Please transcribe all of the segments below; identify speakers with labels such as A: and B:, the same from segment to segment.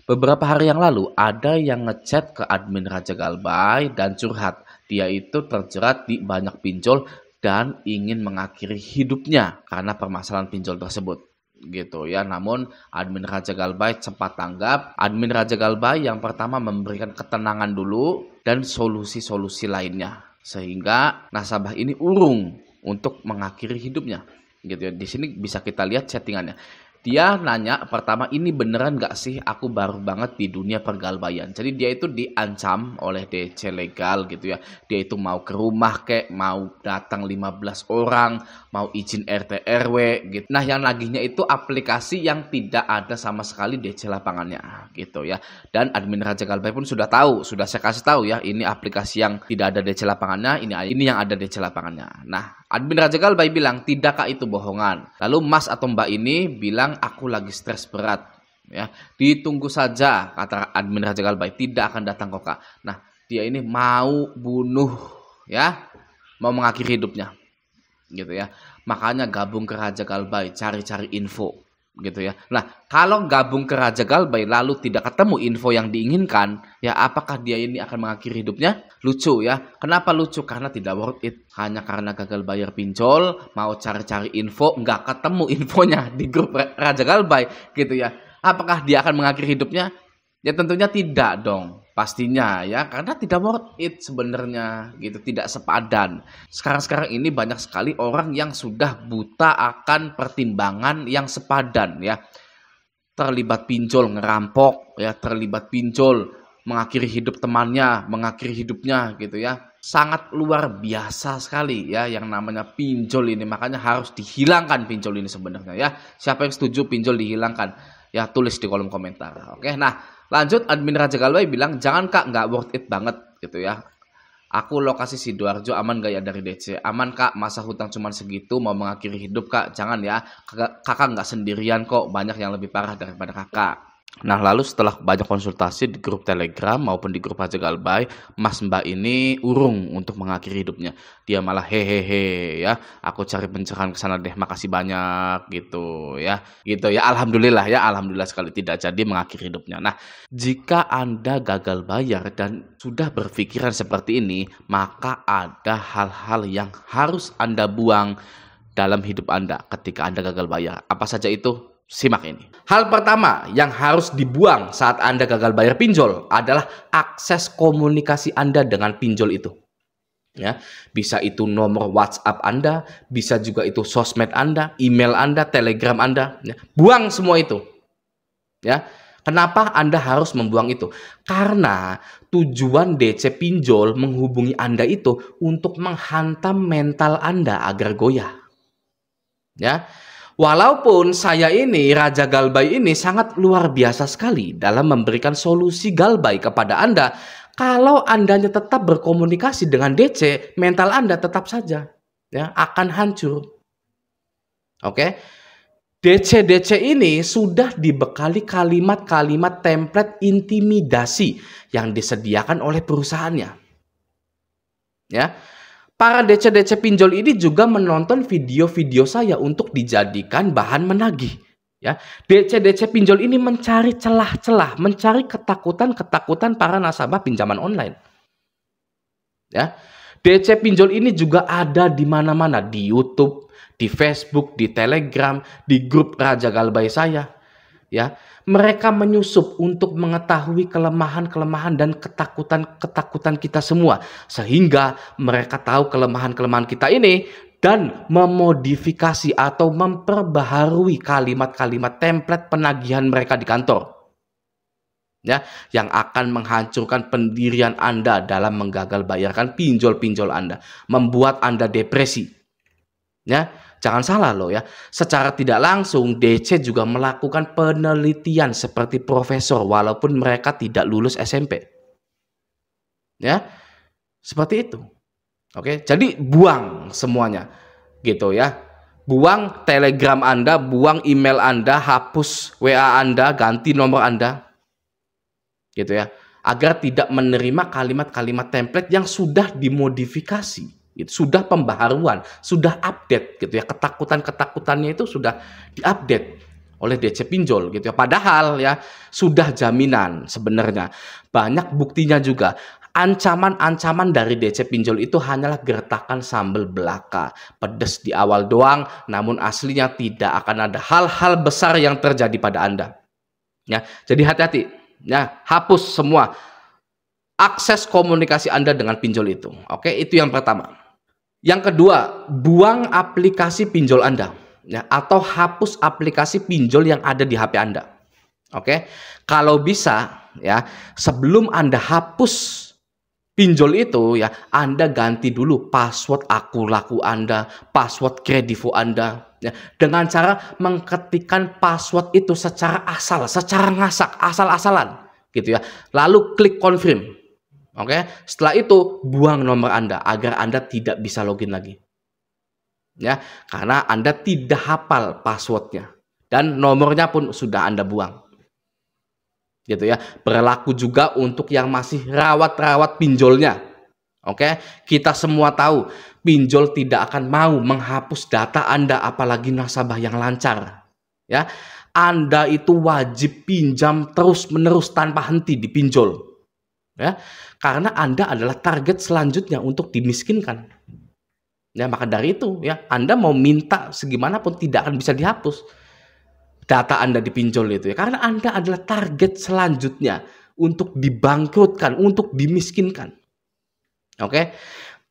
A: Beberapa hari yang lalu ada yang ngechat ke admin Raja Galbay dan curhat. Dia itu terjerat di banyak pinjol dan ingin mengakhiri hidupnya karena permasalahan pinjol tersebut. Gitu ya. Namun admin Raja Galbay cepat tanggap. Admin Raja Galbay yang pertama memberikan ketenangan dulu dan solusi-solusi lainnya sehingga nasabah ini urung untuk mengakhiri hidupnya. Gitu ya. Di sini bisa kita lihat settingannya. Dia nanya pertama, ini beneran gak sih aku baru banget di dunia pergalbayan. Jadi dia itu diancam oleh DC legal gitu ya. Dia itu mau ke rumah kek, mau datang 15 orang, mau izin RT RW gitu. Nah yang nagihnya itu aplikasi yang tidak ada sama sekali DC lapangannya gitu ya. Dan admin Raja Galbay pun sudah tahu, sudah saya kasih tahu ya, ini aplikasi yang tidak ada DC lapangannya, ini yang ada DC lapangannya. Nah, admin Raja Galbay bilang, tidakkah itu bohongan? Lalu Mas atau Mbak ini bilang, aku lagi stres berat. Ya, ditunggu saja, kata admin Raja Galbay, tidak akan datang kok Kak. Nah, dia ini mau bunuh, ya, mau mengakhiri hidupnya, gitu ya. Makanya gabung ke Raja Galbay, cari-cari info, gitu ya. Nah, kalau gabung ke Raja Galbay lalu tidak ketemu info yang diinginkan, ya apakah dia ini akan mengakhiri hidupnya? Lucu ya. Kenapa lucu? Karena tidak worth it. Hanya karena gagal bayar pinjol, mau cari-cari info, nggak ketemu infonya di grup Raja Galbay gitu ya. Apakah dia akan mengakhiri hidupnya? Ya tentunya tidak dong. Pastinya ya, karena tidak worth it sebenarnya gitu, tidak sepadan. Sekarang ini banyak sekali orang yang sudah buta akan pertimbangan yang sepadan ya. Terlibat pinjol ngerampok ya, terlibat pinjol mengakhiri hidup temannya, mengakhiri hidupnya gitu ya. Sangat luar biasa sekali ya yang namanya pinjol ini. Makanya harus dihilangkan pinjol ini sebenarnya ya. Siapa yang setuju pinjol dihilangkan? Ya tulis di kolom komentar. Oke, nah lanjut admin Raja Galbay bilang, jangan Kak, nggak worth it banget gitu ya. Aku lokasi Sidoarjo, aman gak ya dari DC? Aman Kak, masa hutang cuma segitu mau mengakhiri hidup Kak? Jangan ya, kakak nggak sendirian kok, banyak yang lebih parah daripada kakak. Nah lalu setelah banyak konsultasi di grup Telegram maupun di grup Raja Galbay, Mas Mbak ini urung untuk mengakhiri hidupnya. Dia malah hehehe ya, aku cari pencerahan ke sana deh, makasih banyak gitu ya. Gitu ya, alhamdulillah sekali tidak jadi mengakhiri hidupnya. Nah, jika Anda gagal bayar dan sudah berpikiran seperti ini, maka ada hal-hal yang harus Anda buang dalam hidup Anda ketika Anda gagal bayar. Apa saja itu? Simak ini. Hal pertama yang harus dibuang saat Anda gagal bayar pinjol adalah akses komunikasi Anda dengan pinjol itu. Ya, bisa itu nomor WhatsApp Anda, bisa juga itu sosmed Anda, email Anda, Telegram Anda. Ya, buang semua itu. Ya, kenapa Anda harus membuang itu? Karena tujuan DC pinjol menghubungi Anda itu untuk menghantam mental Anda agar goyah. Ya. Walaupun saya ini, Raja Galbay ini sangat luar biasa sekali dalam memberikan solusi Galbay kepada Anda. Kalau Anda tetap berkomunikasi dengan DC, mental Anda tetap saja ya akan hancur. Oke. DC ini sudah dibekali kalimat-kalimat template intimidasi yang disediakan oleh perusahaannya. Ya. Para DC pinjol ini juga menonton video-video saya untuk dijadikan bahan menagih. Ya, DC pinjol ini mencari celah-celah, mencari ketakutan para nasabah pinjaman online. Ya, DC pinjol ini juga ada di mana-mana, di YouTube, di Facebook, di Telegram, di grup Raja Galbay saya. Ya, mereka menyusup untuk mengetahui kelemahan-kelemahan dan ketakutan kita semua, sehingga mereka tahu kelemahan-kelemahan kita ini dan memodifikasi atau memperbaharui kalimat-kalimat template penagihan mereka di kantor. Ya, yang akan menghancurkan pendirian Anda dalam menggagal bayarkan pinjol-pinjol Anda, membuat Anda depresi. Ya, jangan salah loh ya, secara tidak langsung DC juga melakukan penelitian seperti profesor walaupun mereka tidak lulus SMP. Ya, seperti itu. Oke, jadi buang semuanya gitu ya. Buang Telegram Anda, buang email Anda, hapus WA Anda, ganti nomor Anda. Gitu ya. Agar tidak menerima kalimat-kalimat template yang sudah dimodifikasi. Itu sudah pembaharuan, sudah update gitu ya. Ketakutan-ketakutannya itu sudah diupdate. oleh DC pinjol gitu ya. Padahal ya sudah jaminan sebenarnya. Banyak buktinya juga. Ancaman-ancaman dari DC pinjol itu hanyalah gertakan sambal belaka. Pedes di awal doang, namun aslinya tidak akan ada hal-hal besar yang terjadi pada Anda. Ya, jadi hati-hati. Ya, hapus semua akses komunikasi Anda dengan pinjol itu. Oke, itu yang pertama. Yang kedua, buang aplikasi pinjol Anda. Ya, atau hapus aplikasi pinjol yang ada di HP Anda. Oke, kalau bisa ya, sebelum Anda hapus pinjol itu ya, Anda ganti dulu password akun laku Anda, password kredivo Anda ya, dengan cara mengetikkan password itu secara asal, secara ngasak, asal-asalan gitu ya. Lalu klik confirm. Oke, setelah itu buang nomor Anda agar Anda tidak bisa login lagi. Ya, karena Anda tidak hafal passwordnya dan nomornya pun sudah Anda buang. Gitu ya. Berlaku juga untuk yang masih rawat-rawat pinjolnya. Oke, kita semua tahu pinjol tidak akan mau menghapus data Anda apalagi nasabah yang lancar. Ya, Anda itu wajib pinjam terus-menerus tanpa henti di pinjol. Ya, karena Anda adalah target selanjutnya untuk dimiskinkan. Ya, maka dari itu ya, Anda mau minta segimanapun tidak akan bisa dihapus data Anda di pinjol itu ya, karena Anda adalah target selanjutnya untuk dibangkrutkan, untuk dimiskinkan. Oke.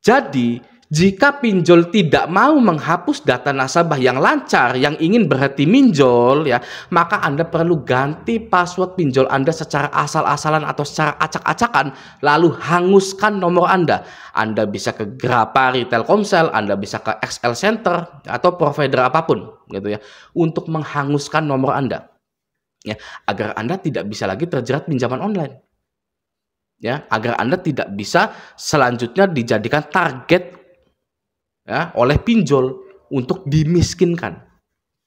A: Jadi jika pinjol tidak mau menghapus data nasabah yang lancar, yang ingin berhenti minjol ya, maka Anda perlu ganti password pinjol Anda secara asal-asalan atau secara acak-acakan, lalu hanguskan nomor Anda. Anda bisa ke Grapari Telkomsel, Anda bisa ke XL Center atau provider apapun gitu ya, untuk menghanguskan nomor Anda. Ya, agar Anda tidak bisa lagi terjerat pinjaman online. Ya, agar Anda tidak bisa selanjutnya dijadikan target ya oleh pinjol untuk dimiskinkan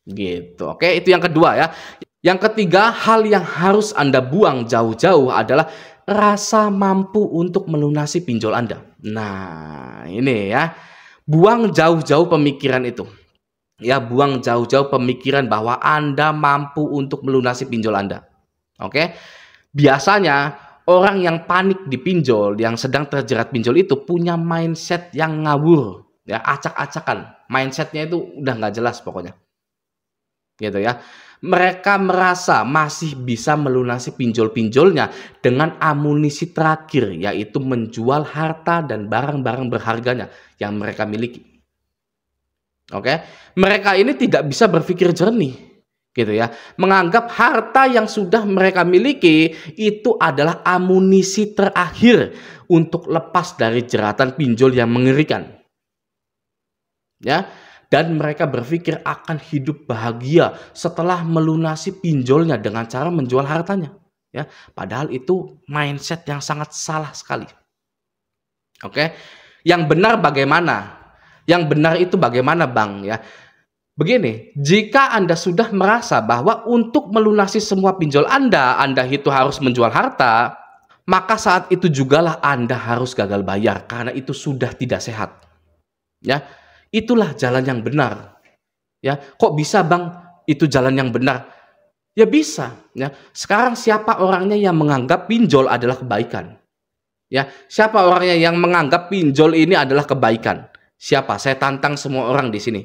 A: gitu. Oke, itu yang kedua ya. Yang ketiga, hal yang harus Anda buang jauh-jauh adalah rasa mampu untuk melunasi pinjol Anda. Nah, ini ya, buang jauh-jauh pemikiran itu ya, buang jauh-jauh pemikiran bahwa Anda mampu untuk melunasi pinjol Anda. Oke, biasanya orang yang panik di pinjol, yang sedang terjerat pinjol itu punya mindset yang ngawur ya, acak-acakan, mindsetnya itu udah nggak jelas pokoknya gitu ya. Mereka merasa masih bisa melunasi pinjol-pinjolnya dengan amunisi terakhir, yaitu menjual harta dan barang-barang berharganya yang mereka miliki. Oke, mereka ini tidak bisa berpikir jernih gitu ya, menganggap harta yang sudah mereka miliki itu adalah amunisi terakhir untuk lepas dari jeratan pinjol yang mengerikan. Ya, dan mereka berpikir akan hidup bahagia setelah melunasi pinjolnya dengan cara menjual hartanya ya, padahal itu mindset yang sangat salah sekali. Oke, yang benar bagaimana? Yang benar itu bagaimana, Bang ya? Begini, jika Anda sudah merasa bahwa untuk melunasi semua pinjol Anda itu harus menjual harta, maka saat itu jugalah Anda harus gagal bayar karena itu sudah tidak sehat. Ya, itulah jalan yang benar. Ya, kok bisa, Bang, itu jalan yang benar? Ya bisa, ya. Sekarang siapa orangnya yang menganggap pinjol adalah kebaikan? Ya, siapa orangnya yang menganggap pinjol ini adalah kebaikan? Siapa? Saya tantang semua orang di sini.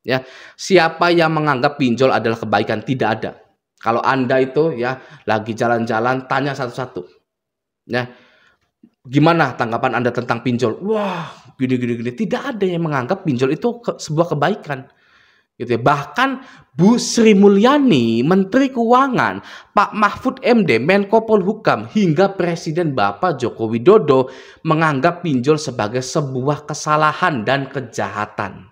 A: Ya, siapa yang menganggap pinjol adalah kebaikan? Tidak ada. Kalau Anda itu ya lagi jalan-jalan, tanya satu-satu. Ya, gimana tanggapan Anda tentang pinjol? Wah, gini. Tidak ada yang menganggap pinjol itu sebuah kebaikan. Gitu ya. Bahkan Bu Sri Mulyani, Menteri Keuangan, Pak Mahfud MD, Menko Polhukam, hingga Presiden Bapak Joko Widodo menganggap pinjol sebagai sebuah kesalahan dan kejahatan.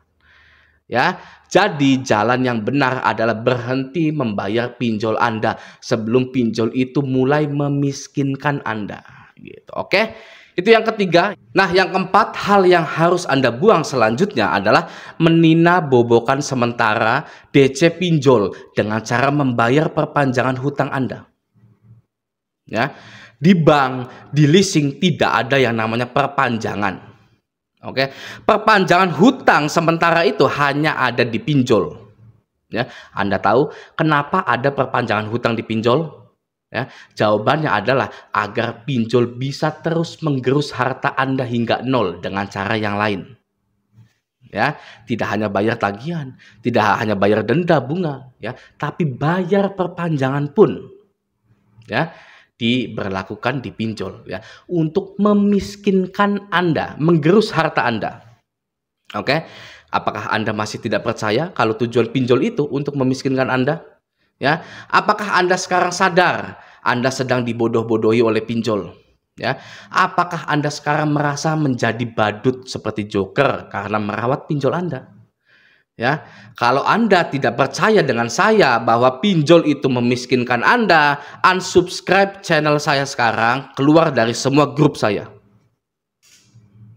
A: Ya, jadi jalan yang benar adalah berhenti membayar pinjol Anda sebelum pinjol itu mulai memiskinkan Anda. Gitu, oke? Itu yang ketiga. Nah, yang keempat, hal yang harus Anda buang selanjutnya adalah meninabobokan sementara DC pinjol dengan cara membayar perpanjangan hutang Anda. Ya, di bank, di leasing tidak ada yang namanya perpanjangan. Oke, perpanjangan hutang sementara itu hanya ada di pinjol. Ya, Anda tahu kenapa ada perpanjangan hutang di pinjol? Ya, jawabannya adalah agar pinjol bisa terus menggerus harta Anda hingga nol dengan cara yang lain. Ya, tidak hanya bayar tagihan, tidak hanya bayar denda bunga, ya, tapi bayar perpanjangan pun, ya, diberlakukan di pinjol, ya, untuk memiskinkan Anda, menggerus harta Anda. Oke, apakah Anda masih tidak percaya kalau tujuan pinjol itu untuk memiskinkan Anda? Ya, apakah Anda sekarang sadar Anda sedang dibodoh-bodohi oleh pinjol? Ya, apakah Anda sekarang merasa menjadi badut seperti Joker karena merawat pinjol Anda? Ya, kalau Anda tidak percaya dengan saya bahwa pinjol itu memiskinkan Anda, unsubscribe channel saya sekarang, keluar dari semua grup saya.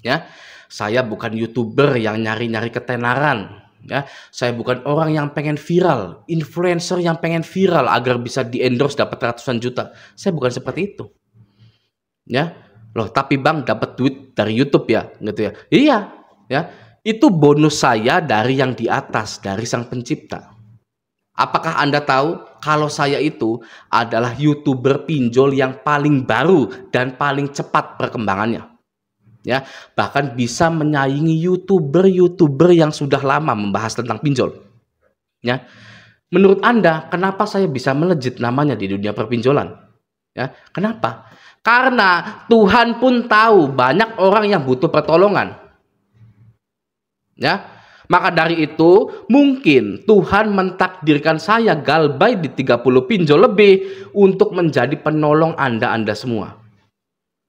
A: Ya, saya bukan YouTuber yang nyari-nyari ketenaran. Ya, saya bukan orang yang pengen viral, influencer yang pengen viral agar bisa di-endorse dapat ratusan juta. Saya bukan seperti itu. Ya, loh, tapi Bang dapat duit dari YouTube ya, gitu ya. Iya, ya. Itu bonus saya dari yang di atas, dari Sang Pencipta. Apakah Anda tahu kalau saya itu adalah YouTuber pinjol yang paling baru dan paling cepat perkembangannya? Ya, bahkan bisa menyaingi YouTuber yang sudah lama membahas tentang pinjol. Ya. Menurut Anda, kenapa saya bisa melejit namanya di dunia perpinjolan? Ya, kenapa? Karena Tuhan pun tahu banyak orang yang butuh pertolongan. Ya, maka dari itu mungkin Tuhan mentakdirkan saya galbay di 30 pinjol lebih untuk menjadi penolong Anda semua.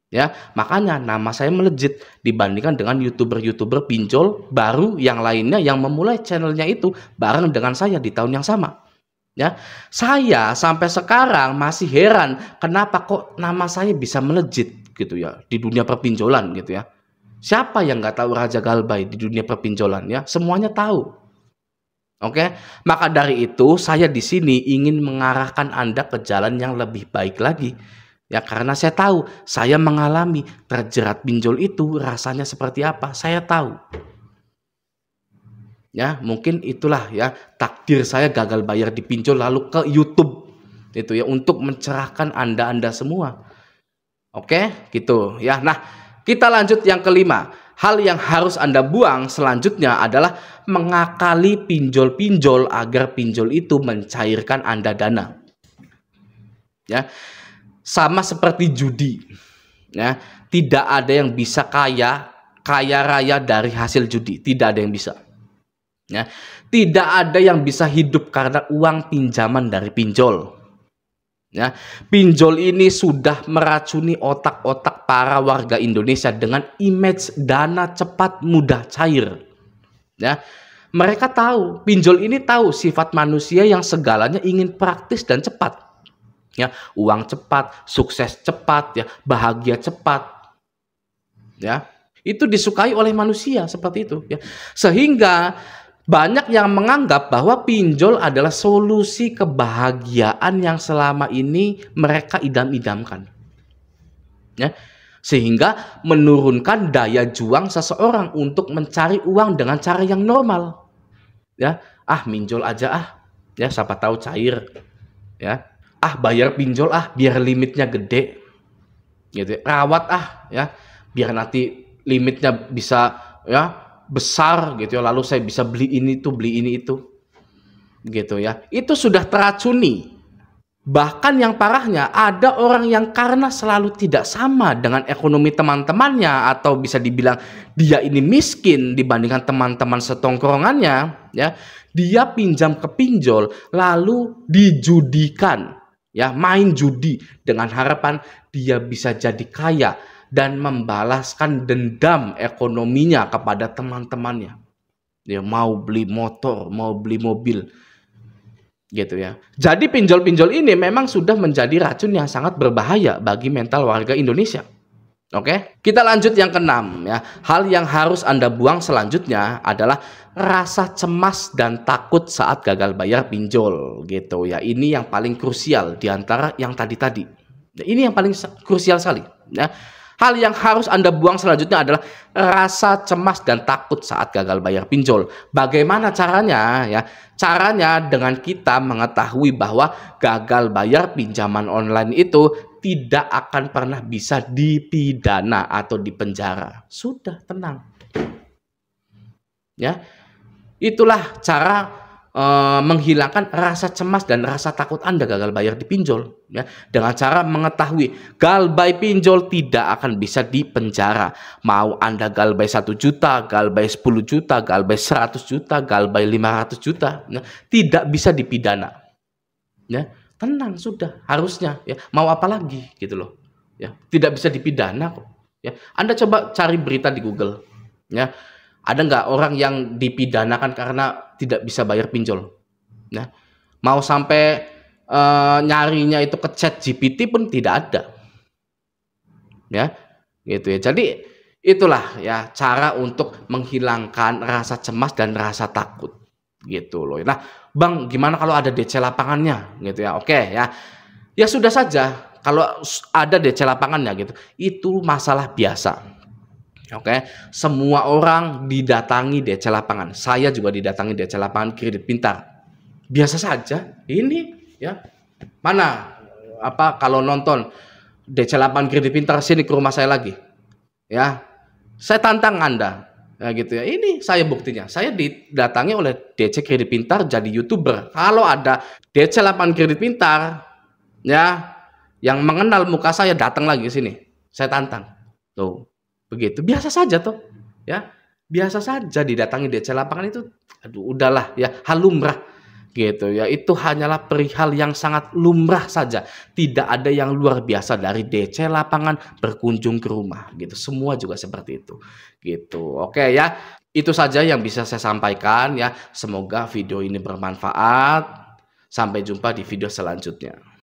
A: Ya, makanya nama saya melejit dibandingkan dengan YouTuber pinjol baru yang lainnya yang memulai channelnya itu bareng dengan saya di tahun yang sama. Ya, saya sampai sekarang masih heran kenapa kok nama saya bisa melejit gitu ya di dunia perpinjolan gitu ya. Siapa yang nggak tahu Raja Galbay di dunia perpinjolan ya? Semuanya tahu. Oke, maka dari itu saya di sini ingin mengarahkan Anda ke jalan yang lebih baik lagi. Ya, karena saya tahu, saya mengalami terjerat pinjol itu rasanya seperti apa. Saya tahu. Ya, mungkin itulah ya takdir saya gagal bayar di pinjol lalu ke YouTube itu ya untuk mencerahkan Anda semua. Oke, gitu ya. Nah, kita lanjut yang kelima. Hal yang harus Anda buang selanjutnya adalah mengakali pinjol-pinjol agar pinjol itu mencairkan Anda dana. Ya. Sama seperti judi. Ya, tidak ada yang bisa kaya raya dari hasil judi, tidak ada yang bisa. Ya, tidak ada yang bisa hidup karena uang pinjaman dari pinjol. Ya, pinjol ini sudah meracuni otak-otak para warga Indonesia dengan image dana cepat mudah cair. Ya, mereka tahu, pinjol ini tahu sifat manusia yang segalanya ingin praktis dan cepat. Ya, uang cepat, sukses cepat, ya, bahagia cepat. Ya, itu disukai oleh manusia seperti itu, ya. Sehingga banyak yang menganggap bahwa pinjol adalah solusi kebahagiaan yang selama ini mereka idam-idamkan. Ya, sehingga menurunkan daya juang seseorang untuk mencari uang dengan cara yang normal. Ya, minjol aja ya siapa tahu cair. Ya, bayar pinjol biar limitnya gede. Gitu. Rawat ya biar nanti limitnya bisa ya besar gitu ya, lalu saya bisa beli ini itu gitu ya. Itu sudah teracuni. Bahkan yang parahnya ada orang yang karena selalu tidak sama dengan ekonomi teman-temannya atau bisa dibilang dia ini miskin dibandingkan teman-teman setongkrongannya ya, dia pinjam ke pinjol lalu dijudikan ya, main judi dengan harapan dia bisa jadi kaya dan membalaskan dendam ekonominya kepada teman-temannya. Dia mau beli motor, mau beli mobil gitu ya. Jadi pinjol-pinjol ini memang sudah menjadi racun yang sangat berbahaya bagi mental warga Indonesia. Oke, kita lanjut yang keenam ya. Hal yang harus Anda buang selanjutnya adalah rasa cemas dan takut saat gagal bayar pinjol gitu ya. Ini yang paling krusial di antara yang tadi-tadi. Ini yang paling krusial sekali ya. Hal yang harus Anda buang selanjutnya adalah rasa cemas dan takut saat gagal bayar pinjol. Bagaimana caranya? Ya, caranya dengan kita mengetahui bahwa gagal bayar pinjaman online itu tidak akan pernah bisa dipidana atau dipenjara. Sudah, tenang. Ya, itulah cara menghilangkan rasa cemas dan rasa takut Anda gagal bayar di pinjol, ya, dengan cara mengetahui galbay pinjol tidak akan bisa dipenjara. Mau Anda galbay 1 juta, galbay 10 juta, galbay 100 juta, galbay 500 juta, ya, tidak bisa dipidana. Ya, tenang, sudah, harusnya, ya. Mau apa lagi gitu loh. Ya, tidak bisa dipidana kok. Ya, Anda coba cari berita di Google, ya. Ada nggak orang yang dipidanakan karena tidak bisa bayar pinjol? Nah, mau sampai nyarinya itu ke ChatGPT pun tidak ada, ya, gitu ya. Jadi itulah ya cara untuk menghilangkan rasa cemas dan rasa takut, gitu loh. Nah, Bang, gimana kalau ada DC lapangannya, gitu ya? Oke ya, ya sudah saja. Kalau ada DC lapangannya gitu, itu masalah biasa. Oke, semua orang didatangi DC lapangan. Saya juga didatangi DC lapangan kredit pintar. Biasa saja. Ini ya. Mana kalau nonton DC lapangan kredit pintar sini ke rumah saya lagi. Ya. Saya tantang Anda. Ya gitu ya. Ini saya buktinya. Saya didatangi oleh DC kredit pintar jadi YouTuber. Kalau ada DC lapangan kredit pintar ya yang mengenal muka saya datang lagi sini. Saya tantang. Tuh. Begitu, biasa saja toh, ya, biasa saja didatangi DC lapangan itu, aduh udahlah ya, hal lumrah gitu ya, itu hanyalah perihal yang sangat lumrah saja, tidak ada yang luar biasa dari DC lapangan berkunjung ke rumah gitu, semua juga seperti itu, gitu. Oke ya, itu saja yang bisa saya sampaikan ya, semoga video ini bermanfaat, sampai jumpa di video selanjutnya.